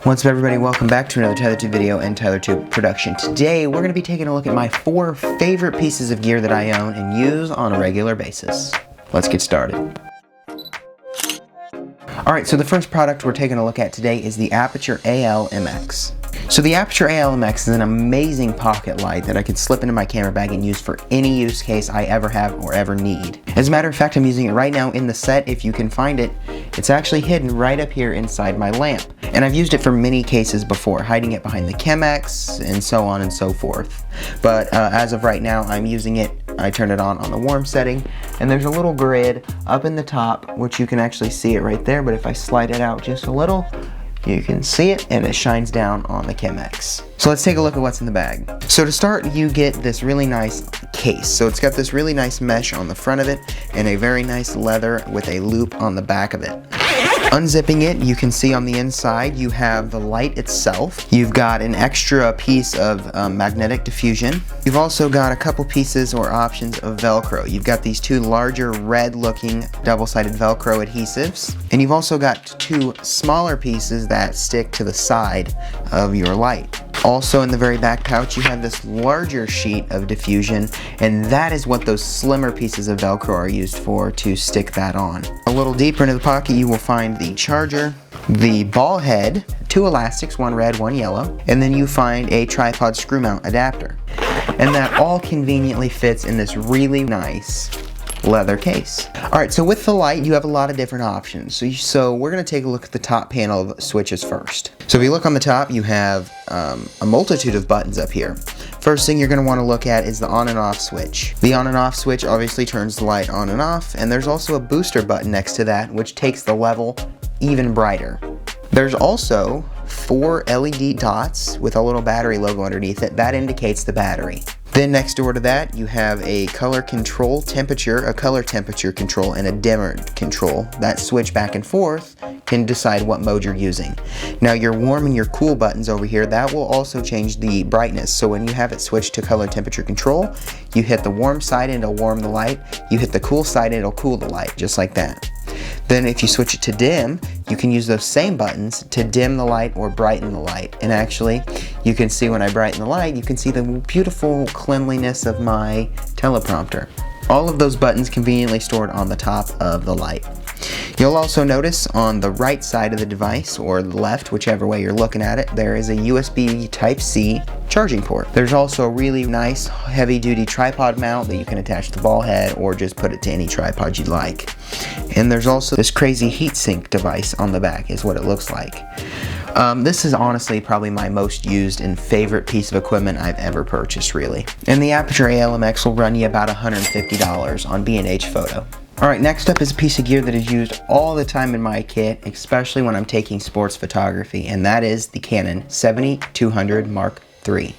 What's up everybody, welcome back to another TylerTube video and TylerTube production. Today we're going to be taking a look at my 4 favorite pieces of gear that I own and use on a regular basis. Let's get started. Alright, so the first product we're taking a look at today is the Aputure AL-MX. So the Aputure AL-MX is an amazing pocket light that I can slip into my camera bag and use for any use case I ever have or ever need. As a matter of fact, I'm using it right now in the set. If you can find it, it's actually hidden right up here inside my lamp. And I've used it for many cases before, hiding it behind the Chemex and so on and so forth. But as of right now, I'm using it. I turn it on the warm setting, and there's a little grid up in the top, which you can actually see it right there, but if I slide it out just a little, you can see it, and it shines down on the Chemex. So let's take a look at what's in the bag. So to start, you get this really nice case. So it's got this really nice mesh on the front of it, and a very nice leather with a loop on the back of it. Unzipping it, you can see on the inside you have the light itself. You've got an extra piece of magnetic diffusion. You've also got a couple pieces or options of Velcro. You've got these 2 larger red looking double-sided Velcro adhesives, and you've also got 2 smaller pieces that stick to the side of your light. Also in the very back pouch you have this larger sheet of diffusion, and that is what those slimmer pieces of Velcro are used for, to stick that on. A little deeper into the pocket you will find the charger, the ball head, 2 elastics, 1 red, 1 yellow, and then you find a tripod screw mount adapter. And that all conveniently fits in this really nice leather case. Alright, so with the light you have a lot of different options. So we're going to take a look at the top panel of switches first. So if you look on the top, you have a multitude of buttons up here. First thing you're going to want to look at is the on and off switch. The on and off switch obviously turns the light on and off, and there's also a booster button next to that which takes the level even brighter. There's also 4 LED dots with a little battery logo underneath it. That indicates the battery. Then next door to that you have a color control temperature, a color temperature control, and a dimmer control. That switch back and forth can decide what mode you're using. Now your warm and your cool buttons over here, that will also change the brightness. So when you have it switched to color temperature control, you hit the warm side and it'll warm the light. You hit the cool side and it'll cool the light, just like that. Then if you switch it to dim, you can use those same buttons to dim the light or brighten the light. And actually, you can see when I brighten the light, you can see the beautiful cleanliness of my teleprompter. All of those buttons conveniently stored on the top of the light. You'll also notice on the right side of the device, or the left, whichever way you're looking at it, there is a USB Type-C charging port. There's also a really nice heavy-duty tripod mount that you can attach to the ball head or just put it to any tripod you'd like. And there's also this crazy heatsink device on the back, is what it looks like. This is honestly probably my most used and favorite piece of equipment I've ever purchased, really. And the Aputure AL-MX will run you about $150 on B&H Photo. Alright, next up is a piece of gear that is used all the time in my kit, especially when I'm taking sports photography, and that is the Canon 7200 Mark III.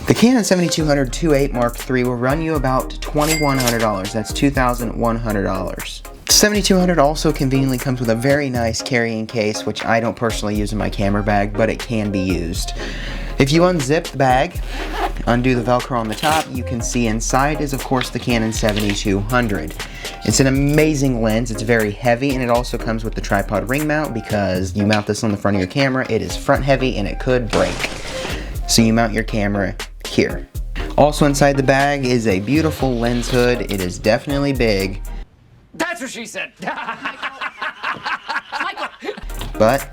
The Canon 7200 2.8 Mark III will run you about $2,100. That's $2,100. The 7200 also conveniently comes with a very nice carrying case, which I don't personally use in my camera bag, but it can be used. If you unzip the bag, undo the Velcro on the top, you can see inside is of course the Canon 7200. It's an amazing lens, it's very heavy, and it also comes with the tripod ring mount because you mount this on the front of your camera. It is front heavy and it could break. So you mount your camera here. Also inside the bag is a beautiful lens hood. It is definitely big. That's what she said. But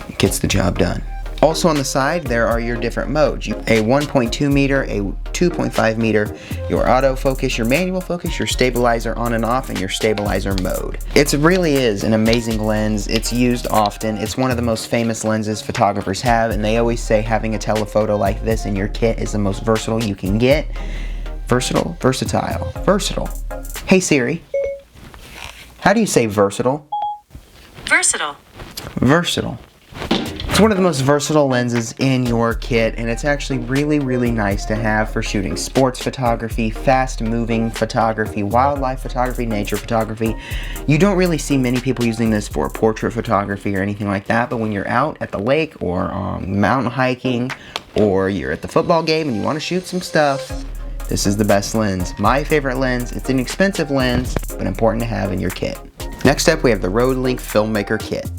it gets the job done. Also on the side, there are your different modes. A 1.2 meter, a 2.5 meter, your autofocus, your manual focus, your stabilizer on and off, and your stabilizer mode. It really is an amazing lens. It's used often. It's one of the most famous lenses photographers have, and they always say having a telephoto like this in your kit is the most versatile you can get. Versatile, versatile, versatile. Hey Siri, how do you say versatile? Versatile. Versatile. It's one of the most versatile lenses in your kit, and it's actually really nice to have for shooting sports photography, fast moving photography, wildlife photography, nature photography. You don't really see many people using this for portrait photography or anything like that, but when you're out at the lake or mountain hiking, or you're at the football game and you want to shoot some stuff, this is the best lens. My favorite lens. It's an expensive lens, but important to have in your kit. Next up, we have the Rodelink Filmmaker Kit.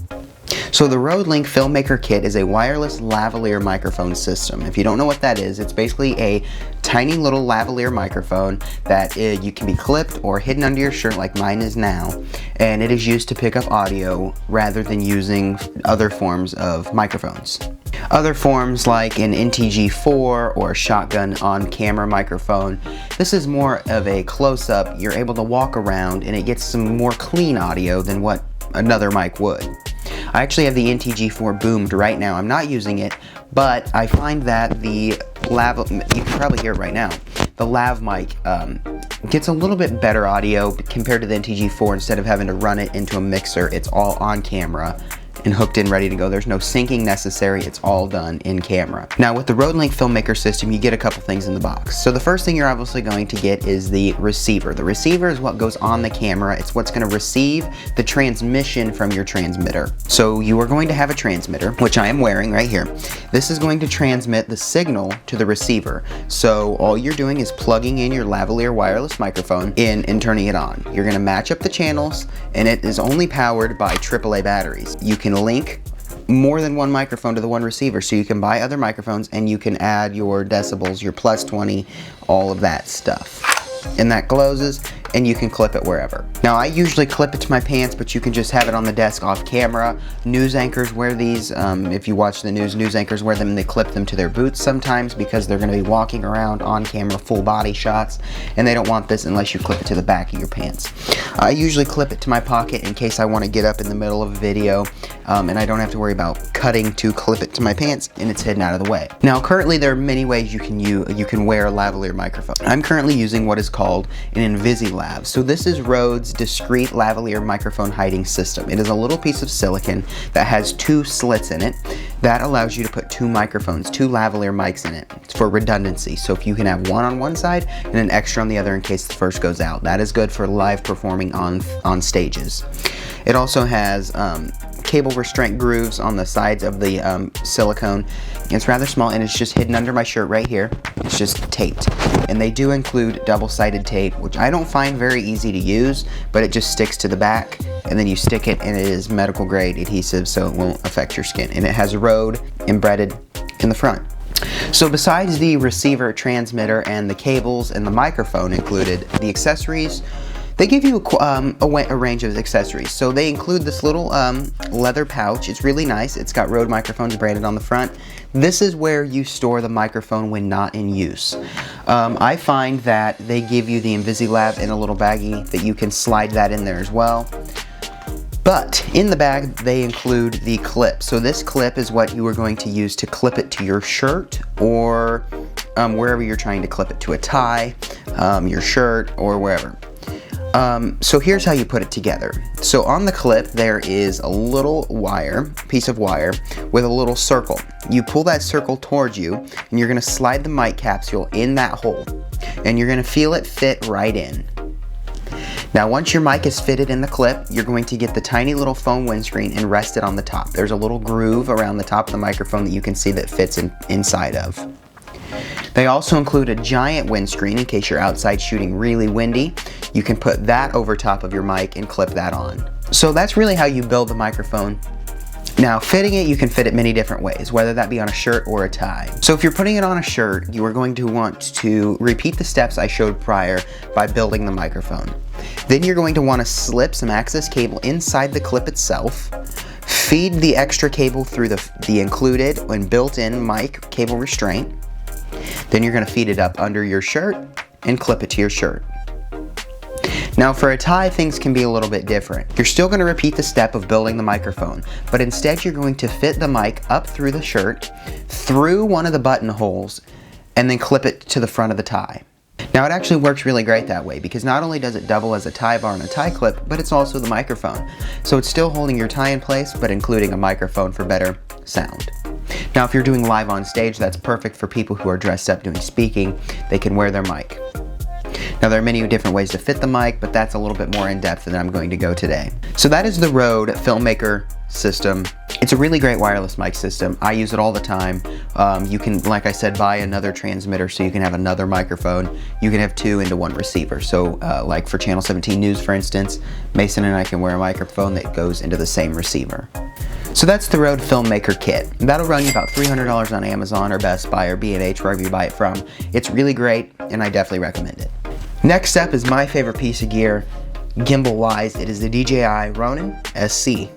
So the Rode Link Filmmaker Kit is a wireless lavalier microphone system. If you don't know what that is, it's basically a tiny little lavalier microphone that you can be clipped or hidden under your shirt like mine is now, and it is used to pick up audio rather than using other forms of microphones. Other forms like an NTG4 or a shotgun on-camera microphone, this is more of a close-up. You're able to walk around and it gets some more clean audio than what another mic would. I actually have the NTG4 boomed right now. I'm not using it, but I find that the you can probably hear it right now, the lav mic gets a little bit better audio compared to the NTG4. Instead of having to run it into a mixer, it's all on camera and hooked in, ready to go. There's no syncing necessary, it's all done in camera. Now with the Rode Link Filmmaker system, you get a couple things in the box. So the first thing you're obviously going to get is the receiver. The receiver is what goes on the camera. It's what's going to receive the transmission from your transmitter. So you are going to have a transmitter, which I am wearing right here. This is going to transmit the signal to the receiver. So all you're doing is plugging in your lavalier wireless microphone in and turning it on. You're going to match up the channels, and it is only powered by AAA batteries. You can link more than one microphone to the one receiver, so you can buy other microphones and you can add your decibels, your plus 20, all of that stuff. And that closes and you can clip it wherever. Now I usually clip it to my pants, but you can just have it on the desk off camera. News anchors wear these. If you watch the news anchors wear them and they clip them to their boots sometimes because they're going to be walking around on camera, full body shots, and they don't want this unless you clip it to the back of your pants. I usually clip it to my pocket in case I want to get up in the middle of a video and I don't have to worry about cutting to clip it to my pants and it's hidden out of the way. Now currently there are many ways you can wear a lavalier microphone. I'm currently using what is called an InvisiLav. So this is Rode's discrete lavalier microphone hiding system. It is a little piece of silicon that has two slits in it that allows you to put two microphones, two lavalier mics in it. It's for redundancy. So if you can have one on one side and an extra on the other in case the first goes out. That is good for live performing on stages. It also has cable restraint grooves on the sides of the silicone. It's rather small and it's just hidden under my shirt right here. It's just taped. And they do include double-sided tape, which I don't find very easy to use, but it just sticks to the back and then you stick it and it is medical grade adhesive so it won't affect your skin. And it has Rode embedded in the front. So besides the receiver, transmitter, and the cables and the microphone included, the accessories, they give you a range of accessories. So they include this little leather pouch. It's really nice. It's got Rode microphones branded on the front. This is where you store the microphone when not in use. I find that they give you the InvisiLav in a little baggie that you can slide that in there as well. But in the bag, they include the clip. So this clip is what you are going to use to clip it to your shirt or wherever you're trying to clip it, to a tie, your shirt, or wherever. So here's how you put it together. So on the clip there is a little piece of wire with a little circle. You pull that circle towards you and you're going to slide the mic capsule in that hole and you're going to feel it fit right in. Now once your mic is fitted in the clip, you're going to get the tiny little foam windscreen and rest it on the top. There's a little groove around the top of the microphone that you can see that fits inside of. They also include a giant windscreen in case you're outside shooting really windy. You can put that over top of your mic and clip that on. So that's really how you build the microphone. Now fitting it, you can fit it many different ways, whether that be on a shirt or a tie. So if you're putting it on a shirt, you are going to want to repeat the steps I showed prior by building the microphone. Then you're going to want to slip some access cable inside the clip itself, feed the extra cable through the included and built-in mic cable restraint. Then you're going to feed it up under your shirt and clip it to your shirt. Now for a tie, things can be a little bit different. You're still going to repeat the step of building the microphone, but instead you're going to fit the mic up through the shirt, through one of the buttonholes, and then clip it to the front of the tie. Now it actually works really great that way because not only does it double as a tie bar and a tie clip, but it's also the microphone. So it's still holding your tie in place, but including a microphone for better sound. Now if you're doing live on stage, that's perfect for people who are dressed up doing speaking. They can wear their mic. Now there are many different ways to fit the mic, but that's a little bit more in depth than I'm going to go today. So that is the Rode Filmmaker system. It's a really great wireless mic system. I use it all the time. You can, like I said, buy another transmitter so you can have another microphone. You can have two into one receiver. So like for Channel 17 News, for instance, Mason and I can wear a microphone that goes into the same receiver. So that's the Rode Filmmaker Kit. That'll run you about $300 on Amazon or Best Buy or B&H, wherever you buy it from. It's really great, and I definitely recommend it. Next up is my favorite piece of gear, gimbal-wise. It is the DJI Ronin SC.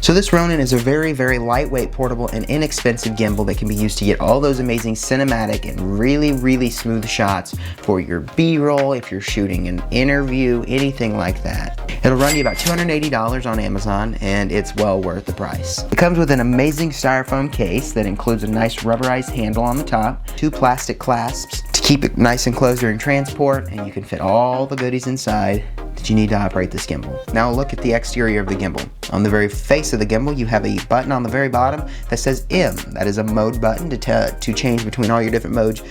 So this Ronin is a very, very lightweight, portable, and inexpensive gimbal that can be used to get all those amazing cinematic and really, really smooth shots for your B-roll, if you're shooting an interview, anything like that. It'll run you about $280 on Amazon, and it's well worth the price. It comes with an amazing styrofoam case that includes a nice rubberized handle on the top, 2 plastic clasps to keep it nice and closed during transport, and you can fit all the goodies inside that you need to operate this gimbal. Now look at the exterior of the gimbal. On the very face of the gimbal, you have a button on the very bottom that says M. That is a mode button to change between all your different modes.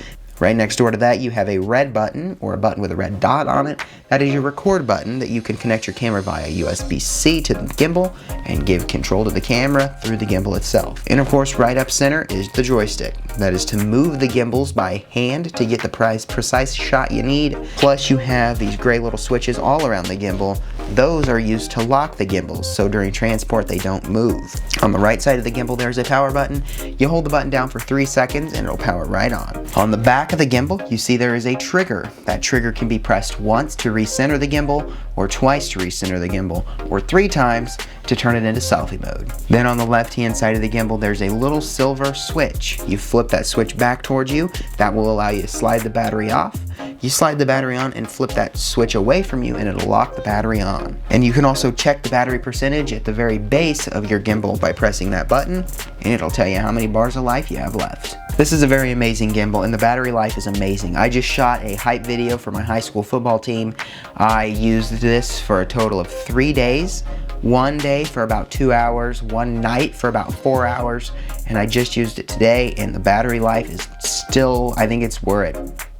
Right next door to that, you have a red button, or a button with a red dot on it. That is your record button that you can connect your camera via USB-C to the gimbal and give control to the camera through the gimbal itself. And of course, right up center is the joystick. That is to move the gimbals by hand to get the precise shot you need. Plus, you have these gray little switches all around the gimbal. Those are used to lock the gimbals, so during transport they don't move. On the right side of the gimbal, there's a power button. You hold the button down for 3 seconds and it'll power right on. On the back of the gimbal, you see there is a trigger. That trigger can be pressed once to recenter the gimbal, or twice to recenter the gimbal, or 3 times to turn it into selfie mode. Then on the left-hand side of the gimbal, there's a little silver switch. You flip that switch back towards you. That will allow you to slide the battery off. You slide the battery on and flip that switch away from you, and it'll lock the battery on. And you can also check the battery percentage at the very base of your gimbal by pressing that button, and it'll tell you how many bars of life you have left. This is a very amazing gimbal, and the battery life is amazing. I just shot a hype video for my high school football team. I used this for a total of 3 days. 1 day for about 2 hours, 1 night for about 4 hours, and I just used it today, and the battery life is still, I think we're at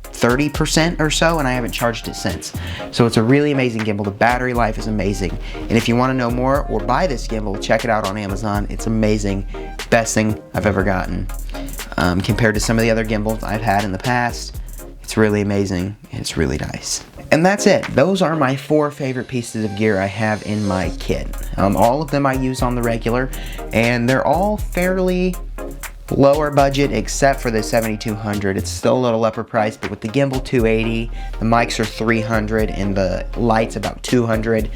30% or so, and I haven't charged it since. So it's a really amazing gimbal. The battery life is amazing. And if you want to know more or buy this gimbal, check it out on Amazon. It's amazing. Best thing I've ever gotten. Compared to some of the other gimbals I've had in the past, it's really amazing, and it's really nice. And that's it. Those are my 4 favorite pieces of gear I have in my kit. All of them I use on the regular, and they're all fairly lower budget except for the 7200. It's still a little upper price, but with the gimbal $280, the mics are $300, and the lights about $200.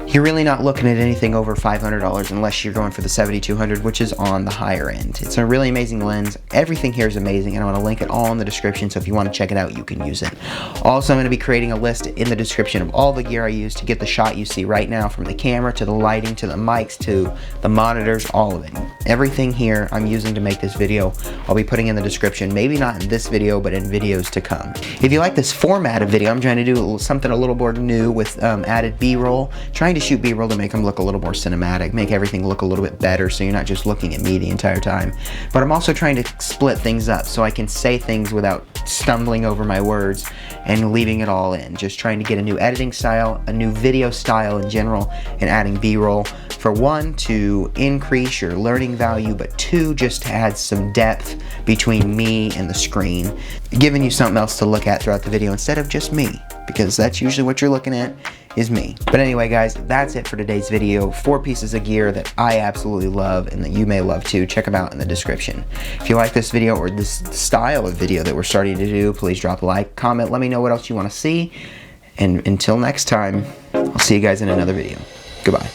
You're really not looking at anything over $500 unless you're going for the 7200, which is on the higher end. It's a really amazing lens. Everything here is amazing, and I'm going to link it all in the description, so if you want to check it out, you can use it. Also, I'm going to be creating a list in the description of all the gear I use to get the shot you see right now, from the camera to the lighting to the mics to the monitors, all of it. Everything here I'm using to make this video, I'll be putting in the description, maybe not in this video, but in videos to come. If you like this format of video, I'm trying to do something a little more new with added B-roll, trying to shoot B-roll to make them look a little more cinematic, make everything look a little bit better so you're not just looking at me the entire time. But I'm also trying to split things up so I can say things without stumbling over my words and leaving it all in. Just trying to get a new editing style, a new video style in general, and adding B-roll. For 1, to increase your learning value, but 2, just to add some depth between me and the screen, giving you something else to look at throughout the video instead of just me, because that's usually what you're looking at, is me. But anyway, guys, that's it for today's video. 4 pieces of gear that I absolutely love and that you may love too. Check them out in the description. If you like this video or this style of video that we're starting to do, please drop a like, comment, let me know what else you want to see. And until next time, I'll see you guys in another video. Goodbye.